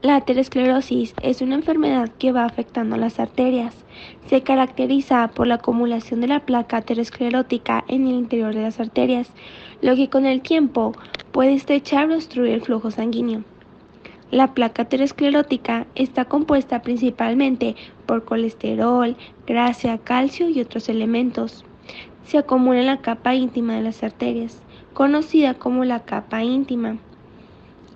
La aterosclerosis es una enfermedad que va afectando a las arterias. Se caracteriza por la acumulación de la placa aterosclerótica en el interior de las arterias, lo que con el tiempo puede estrechar o obstruir el flujo sanguíneo. La placa aterosclerótica está compuesta principalmente por colesterol, grasa, calcio y otros elementos. Se acumula en la capa íntima de las arterias, conocida como la capa íntima.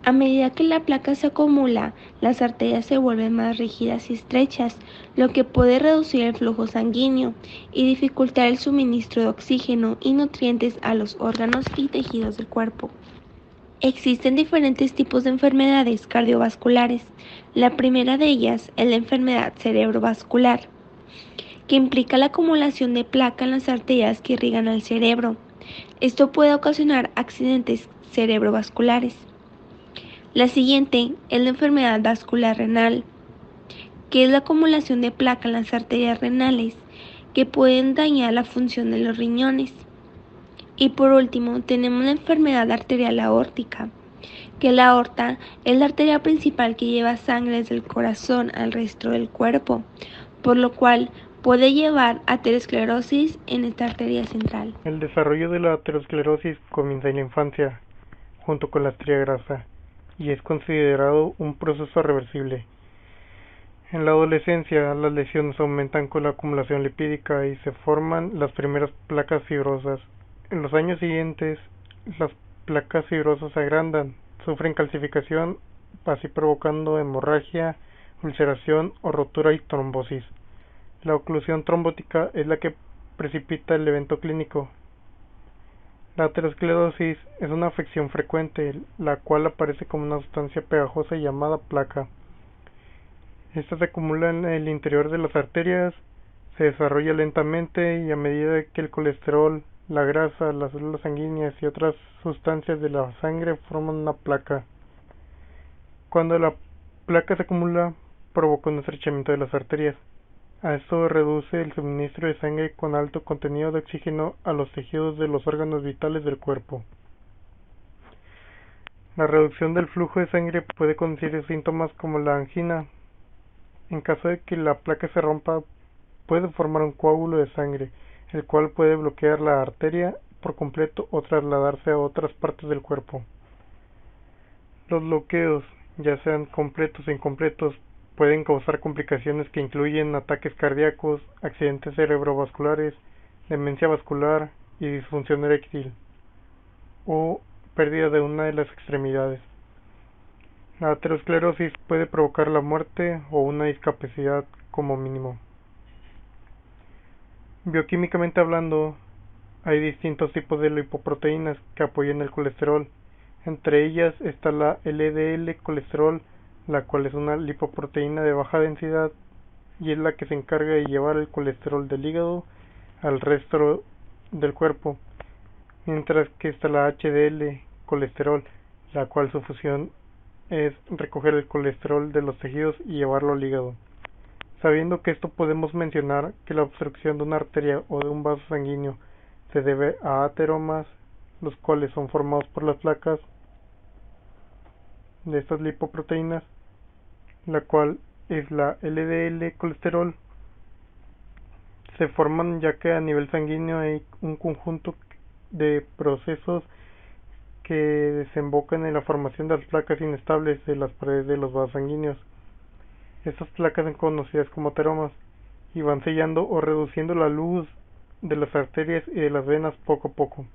A medida que la placa se acumula, las arterias se vuelven más rígidas y estrechas, lo que puede reducir el flujo sanguíneo y dificultar el suministro de oxígeno y nutrientes a los órganos y tejidos del cuerpo. Existen diferentes tipos de enfermedades cardiovasculares. La primera de ellas es la enfermedad cerebrovascular, que implica la acumulación de placa en las arterias que irrigan al cerebro. Esto puede ocasionar accidentes cerebrovasculares. La siguiente es la enfermedad vascular renal, que es la acumulación de placa en las arterias renales que pueden dañar la función de los riñones. Y por último, tenemos la enfermedad arterial aórtica, que la aorta es la arteria principal que lleva sangre desde el corazón al resto del cuerpo, por lo cual puede llevar a aterosclerosis en esta arteria central. El desarrollo de la aterosclerosis comienza en la infancia, junto con la arteria grasa, y es considerado un proceso reversible. En la adolescencia, las lesiones aumentan con la acumulación lipídica y se forman las primeras placas fibrosas. En los años siguientes, las placas fibrosas se agrandan, sufren calcificación, así provocando hemorragia, ulceración o rotura y trombosis. La oclusión trombótica es la que precipita el evento clínico. La aterosclerosis es una afección frecuente, la cual aparece como una sustancia pegajosa llamada placa. Esta se acumula en el interior de las arterias, se desarrolla lentamente y a medida que el colesterol, la grasa, las células sanguíneas y otras sustancias de la sangre forman una placa. Cuando la placa se acumula, provoca un estrechamiento de las arterias. A esto reduce el suministro de sangre con alto contenido de oxígeno a los tejidos de los órganos vitales del cuerpo. La reducción del flujo de sangre puede conducir a síntomas como la angina. En caso de que la placa se rompa, puede formar un coágulo de sangre, el cual puede bloquear la arteria por completo o trasladarse a otras partes del cuerpo. Los bloqueos, ya sean completos o incompletos, pueden causar complicaciones que incluyen ataques cardíacos, accidentes cerebrovasculares, demencia vascular y disfunción eréctil, o pérdida de una de las extremidades. La aterosclerosis puede provocar la muerte o una discapacidad como mínimo. Bioquímicamente hablando, hay distintos tipos de lipoproteínas que apoyan el colesterol. Entre ellas está la LDL colesterol, la cual es una lipoproteína de baja densidad y es la que se encarga de llevar el colesterol del hígado al resto del cuerpo, mientras que está la HDL colesterol, la cual su función es recoger el colesterol de los tejidos y llevarlo al hígado. Sabiendo que esto, podemos mencionar que la obstrucción de una arteria o de un vaso sanguíneo se debe a ateromas, los cuales son formados por las placas de estas lipoproteínas, la cual es la LDL colesterol. Se forman ya que a nivel sanguíneo hay un conjunto de procesos que desembocan en la formación de las placas inestables de las paredes de los vasos sanguíneos. Estas placas son conocidas como ateromas y van sellando o reduciendo la luz de las arterias y de las venas poco a poco.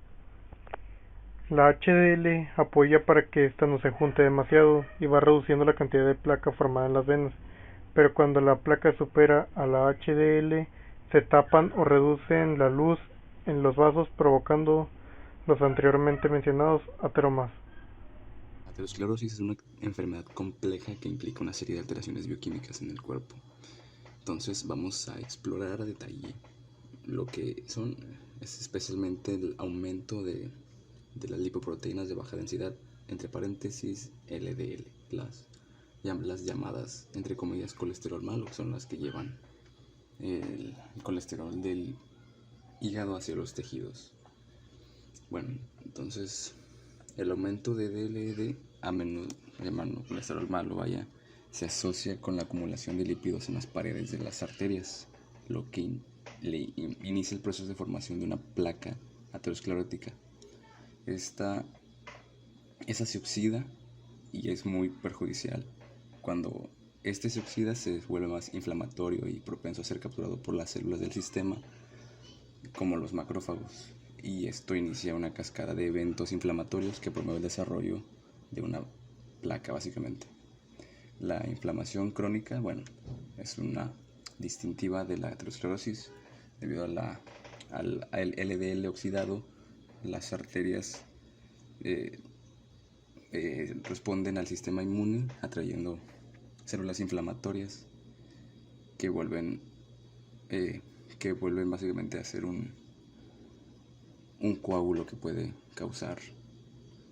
La HDL apoya para que ésta no se junte demasiado y va reduciendo la cantidad de placa formada en las venas, pero cuando la placa supera a la HDL se tapan o reducen la luz en los vasos, provocando los anteriormente mencionados ateromas. La aterosclerosis es una enfermedad compleja que implica una serie de alteraciones bioquímicas en el cuerpo. Entonces vamos a explorar a detalle lo que son, es especialmente el aumento de las lipoproteínas de baja densidad, entre paréntesis LDL, las llamadas, entre comillas, colesterol malo, que son las que llevan el colesterol del hígado hacia los tejidos. Bueno, entonces el aumento de DLD, a menudo llamado colesterol malo, se asocia con la acumulación de lípidos en las paredes de las arterias, lo que inicia el proceso de formación de una placa aterosclerótica. Esa se oxida y es muy perjudicial. Cuando se oxida, se vuelve más inflamatorio y propenso a ser capturado por las células del sistema, como los macrófagos, y esto inicia una cascada de eventos inflamatorios que promueve el desarrollo de una placa, básicamente. La inflamación crónica, es una distintiva de la aterosclerosis. Debido al LDL oxidado, las arterias responden al sistema inmune atrayendo células inflamatorias que vuelven básicamente a ser un coágulo que puede causar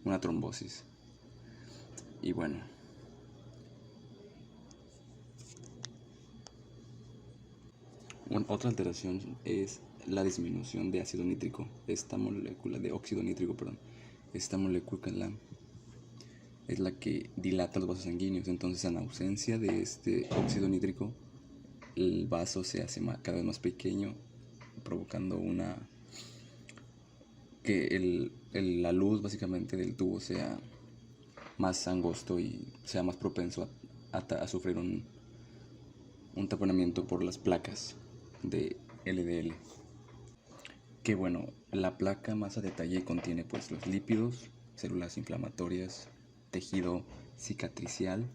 una trombosis. Y otra alteración es la disminución de ácido nítrico. De óxido nítrico, esta molécula es la que dilata los vasos sanguíneos. Entonces, en ausencia de este óxido nítrico, el vaso se hace cada vez más pequeño, provocando que la luz básicamente del tubo sea más angosto y sea más propenso a sufrir un taponamiento por las placas de LDL. La placa más a detalle contiene los lípidos, células inflamatorias, tejido cicatricial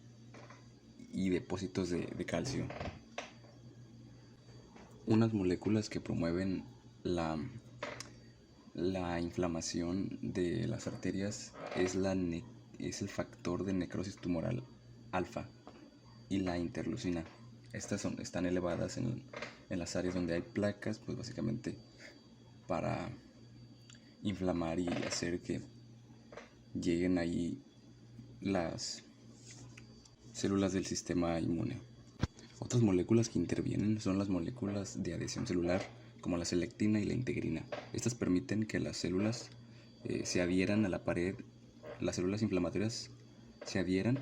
y depósitos de calcio. Unas moléculas que promueven la inflamación de las arterias es el factor de necrosis tumoral alfa y la interleucina. Estas están elevadas en las áreas donde hay placas, básicamente para inflamar y hacer que lleguen ahí las células del sistema inmune. Otras moléculas que intervienen son las moléculas de adhesión celular, como la selectina y la integrina. Estas permiten que las células se adhieran a la pared, las células inflamatorias se adhieran,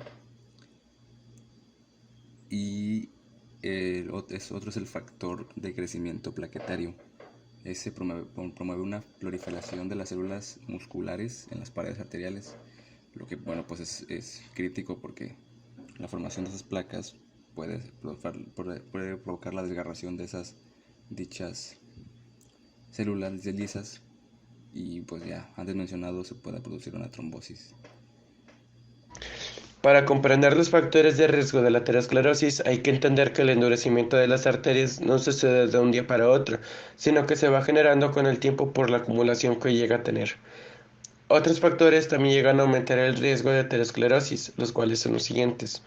y otro es el factor de crecimiento plaquetario. Ese promueve una proliferación de las células musculares en las paredes arteriales, lo que es crítico porque la formación de esas placas puede provocar la desgarración de dichas células lisas, y ya antes mencionado se puede producir una trombosis. Para comprender los factores de riesgo de la aterosclerosis hay que entender que el endurecimiento de las arterias no sucede de un día para otro, sino que se va generando con el tiempo por la acumulación que llega a tener. Otros factores también llegan a aumentar el riesgo de aterosclerosis, los cuales son los siguientes: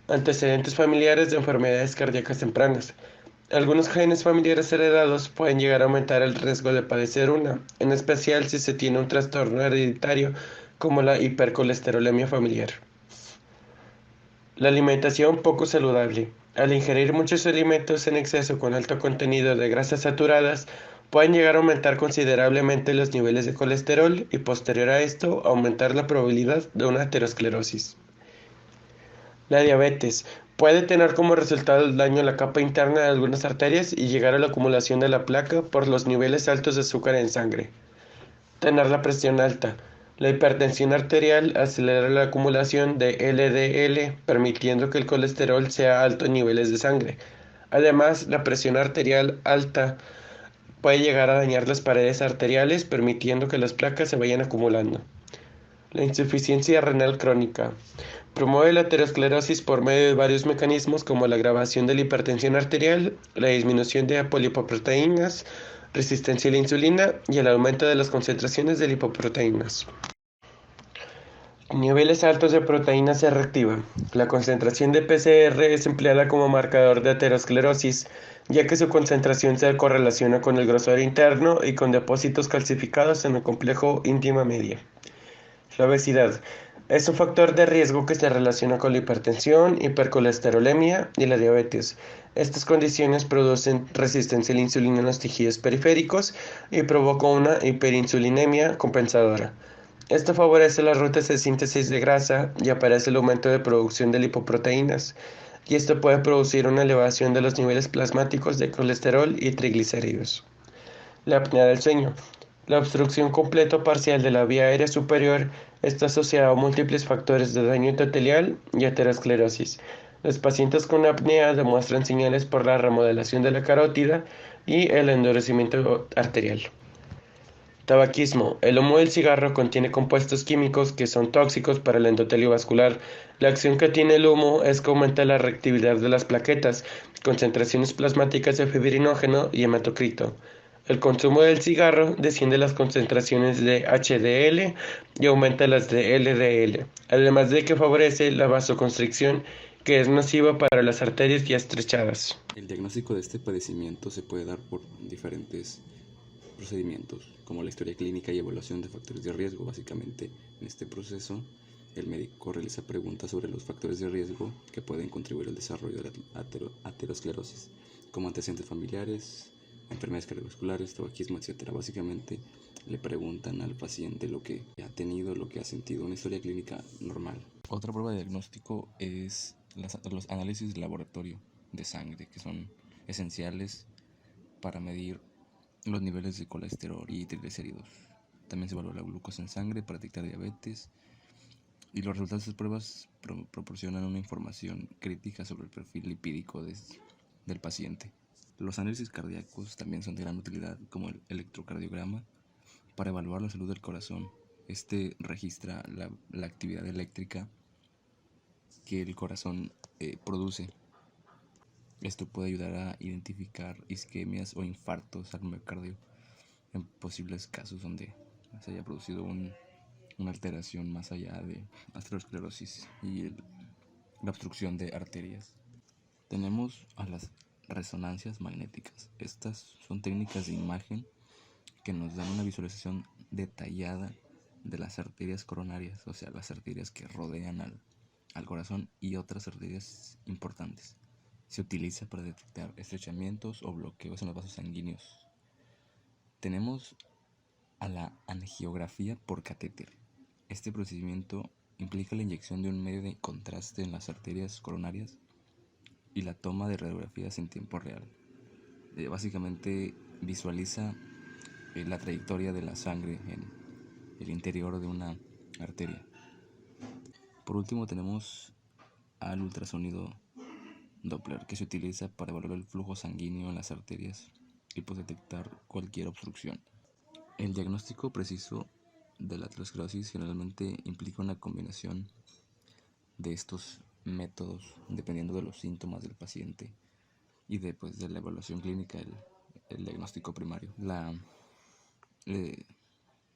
antecedentes familiares de enfermedades cardíacas tempranas. Algunos genes familiares heredados pueden llegar a aumentar el riesgo de padecer una, en especial si se tiene un trastorno hereditario como la hipercolesterolemia familiar. La alimentación poco saludable. Al ingerir muchos alimentos en exceso con alto contenido de grasas saturadas, pueden llegar a aumentar considerablemente los niveles de colesterol y, posterior a esto, aumentar la probabilidad de una aterosclerosis. La diabetes puede tener como resultado el daño a la capa interna de algunas arterias y llegar a la acumulación de la placa por los niveles altos de azúcar en sangre. Tener la presión alta. La hipertensión arterial acelera la acumulación de LDL, permitiendo que el colesterol sea alto en niveles de sangre. Además, la presión arterial alta puede llegar a dañar las paredes arteriales, permitiendo que las placas se vayan acumulando. La insuficiencia renal crónica. Promueve la aterosclerosis por medio de varios mecanismos, como la agravación de la hipertensión arterial, la disminución de apolipoproteínas, resistencia a la insulina y el aumento de las concentraciones de lipoproteínas. Niveles altos de proteína C reactiva. La concentración de PCR es empleada como marcador de aterosclerosis, ya que su concentración se correlaciona con el grosor interno y con depósitos calcificados en el complejo íntima media. La obesidad es un factor de riesgo que se relaciona con la hipertensión, hipercolesterolemia y la diabetes. Estas condiciones producen resistencia a la insulina en los tejidos periféricos y provocan una hiperinsulinemia compensadora. Esto favorece las rutas de síntesis de grasa y aparece el aumento de producción de lipoproteínas, y esto puede producir una elevación de los niveles plasmáticos de colesterol y triglicéridos. La apnea del sueño. La obstrucción completa o parcial de la vía aérea superior está asociada a múltiples factores de daño endotelial y aterosclerosis. Los pacientes con apnea demuestran señales por la remodelación de la carótida y el endurecimiento arterial. Tabaquismo. El humo del cigarro contiene compuestos químicos que son tóxicos para el endotelio vascular. La acción que tiene el humo es que aumenta la reactividad de las plaquetas, concentraciones plasmáticas de fibrinógeno y hematocrito. El consumo del cigarro desciende las concentraciones de HDL y aumenta las de LDL, además de que favorece la vasoconstricción, que es nociva para las arterias ya estrechadas. El diagnóstico de este padecimiento se puede dar por diferentes procedimientos, como la historia clínica y evaluación de factores de riesgo. Básicamente, en este proceso, el médico realiza preguntas sobre los factores de riesgo que pueden contribuir al desarrollo de la aterosclerosis, como antecedentes familiares, enfermedades cardiovasculares, tabaquismo, etc. Básicamente, le preguntan al paciente lo que ha tenido, lo que ha sentido, una historia clínica normal. Otra prueba de diagnóstico es los análisis de laboratorio de sangre, que son esenciales para medir los niveles de colesterol y triglicéridos. También se evalúa la glucosa en sangre para detectar diabetes, y los resultados de estas pruebas proporcionan una información crítica sobre el perfil lipídico del paciente. Los análisis cardíacos también son de gran utilidad, como el electrocardiograma, para evaluar la salud del corazón. Este registra la actividad eléctrica que el corazón produce. Esto puede ayudar a identificar isquemias o infartos al miocardio en posibles casos donde se haya producido una alteración más allá de aterosclerosis y la obstrucción de arterias. Tenemos a las resonancias magnéticas. Estas son técnicas de imagen que nos dan una visualización detallada de las arterias coronarias, o sea, las arterias que rodean al corazón y otras arterias importantes. Se utiliza para detectar estrechamientos o bloqueos en los vasos sanguíneos. Tenemos a la angiografía por catéter. Este procedimiento implica la inyección de un medio de contraste en las arterias coronarias y la toma de radiografías en tiempo real. Básicamente visualiza la trayectoria de la sangre en el interior de una arteria. Por último tenemos al ultrasonido Doppler, que se utiliza para evaluar el flujo sanguíneo en las arterias y pues detectar cualquier obstrucción. El diagnóstico preciso de la aterosclerosis generalmente implica una combinación de estos métodos dependiendo de los síntomas del paciente y de la evaluación clínica, el diagnóstico primario. El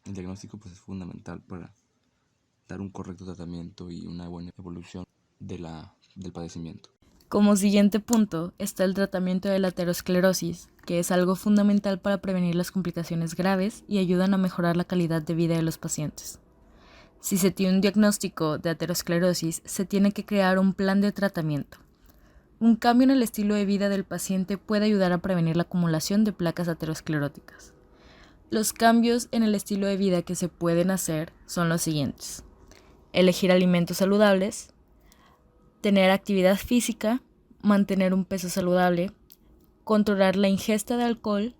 diagnóstico pues es fundamental para dar un correcto tratamiento y una buena evolución del padecimiento. Como siguiente punto está el tratamiento de la aterosclerosis, que es algo fundamental para prevenir las complicaciones graves y ayudan a mejorar la calidad de vida de los pacientes. Si se tiene un diagnóstico de aterosclerosis, se tiene que crear un plan de tratamiento. Un cambio en el estilo de vida del paciente puede ayudar a prevenir la acumulación de placas ateroscleróticas. Los cambios en el estilo de vida que se pueden hacer son los siguientes: elegir alimentos saludables, tener actividad física, mantener un peso saludable, controlar la ingesta de alcohol,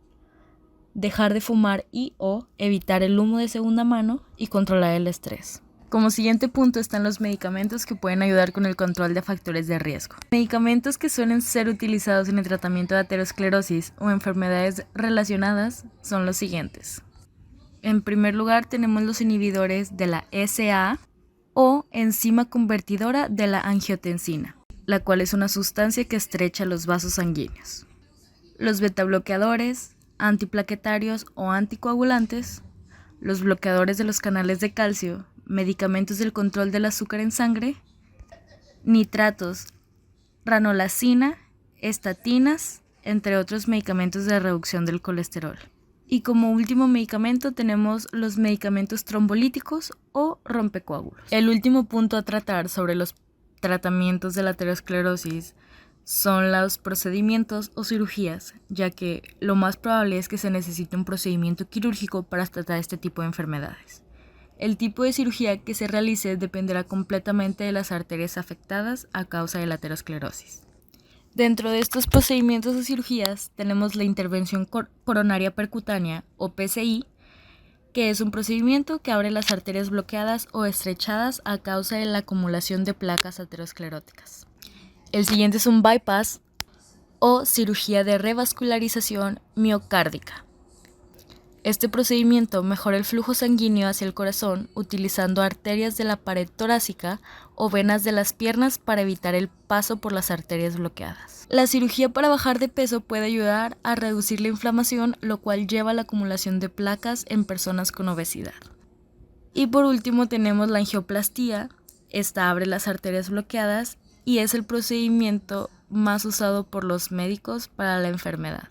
dejar de fumar o evitar el humo de segunda mano y controlar el estrés. Como siguiente punto están los medicamentos que pueden ayudar con el control de factores de riesgo. Medicamentos que suelen ser utilizados en el tratamiento de aterosclerosis o enfermedades relacionadas son los siguientes. En primer lugar tenemos los inhibidores de la SA o enzima convertidora de la angiotensina, la cual es una sustancia que estrecha los vasos sanguíneos. Los betabloqueadores, antiplaquetarios o anticoagulantes, los bloqueadores de los canales de calcio, medicamentos del control del azúcar en sangre, nitratos, ranolacina, estatinas, entre otros medicamentos de reducción del colesterol. Y como último medicamento tenemos los medicamentos trombolíticos o rompecoágulos. El último punto a tratar sobre los tratamientos de la aterosclerosis son los procedimientos o cirugías, ya que lo más probable es que se necesite un procedimiento quirúrgico para tratar este tipo de enfermedades. El tipo de cirugía que se realice dependerá completamente de las arterias afectadas a causa de la aterosclerosis. Dentro de estos procedimientos o cirugías tenemos la intervención coronaria percutánea o PCI, que es un procedimiento que abre las arterias bloqueadas o estrechadas a causa de la acumulación de placas ateroscleróticas. El siguiente es un bypass o cirugía de revascularización miocárdica. Este procedimiento mejora el flujo sanguíneo hacia el corazón utilizando arterias de la pared torácica o venas de las piernas para evitar el paso por las arterias bloqueadas. La cirugía para bajar de peso puede ayudar a reducir la inflamación, lo cual lleva a la acumulación de placas en personas con obesidad. Y por último tenemos la angioplastía. Esta abre las arterias bloqueadas y es el procedimiento más usado por los médicos para la enfermedad.